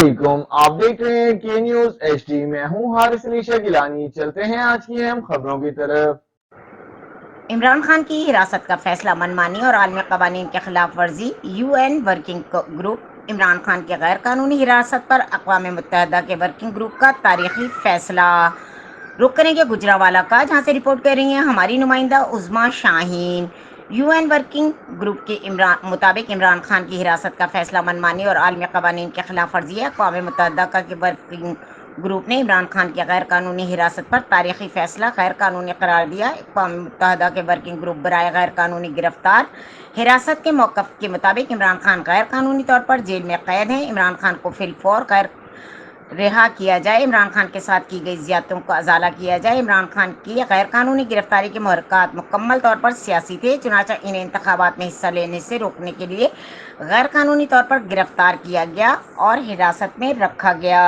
वालेकुम, आप देख रहे हैं के न्यूज एचडी। मैं हूं हारिस अली गिलानी। चलते हैं आज की अहम खबरों की तरफ। इमरान खान की हिरासत का फैसला मनमानी और आलमी कवानीन के खिलाफ वर्जी। UN working group Imran Khan की गैर कानूनी हिरासत पर अक़वाम मुत्तहिदा के वर्किंग ग्रुप का तारीखी फैसला। रुक करेंगे गुजरावाला का, जहां से रिपोर्ट कर रही हैं हमारी नुमाइंदा उज़मा शाहीन। यूएन वर्किंग ग्रुप के मुताबिक इमरान खान की हिरासत का फैसला मनमानी और आलमी कवानीन के खिलाफ वर्जी है। अक़वाम मुत्तहिदा के वर्किंग ग्रुप ने इमरान खान की गैर कानूनी हिरासत पर तारीखी फैसला गैर कानूनी करार दिया। अक़वाम मुत्तहिदा के वर्किंग ग्रुप बराए गैर कानूनी गिरफ्तार हिरासत के मौक़िफ़ के मुताबिक इमरान खान गैर कानूनी तौर पर जेल में कैद हैं। इमरान खान को फिलफौर गैर रिहा किया जाए, इमरान खान के साथ की गई ज़ियादतियों का अजाला किया जाए। इमरान खान की गैर कानूनी गिरफ्तारी के मुहर्रिकात मुकम्मल तौर पर सियासी थे, चुनांचे इन्हें इंतखाबात में हिस्सा लेने से रोकने के लिए गैर कानूनी तौर पर गिरफ्तार किया गया और हिरासत में रखा गया।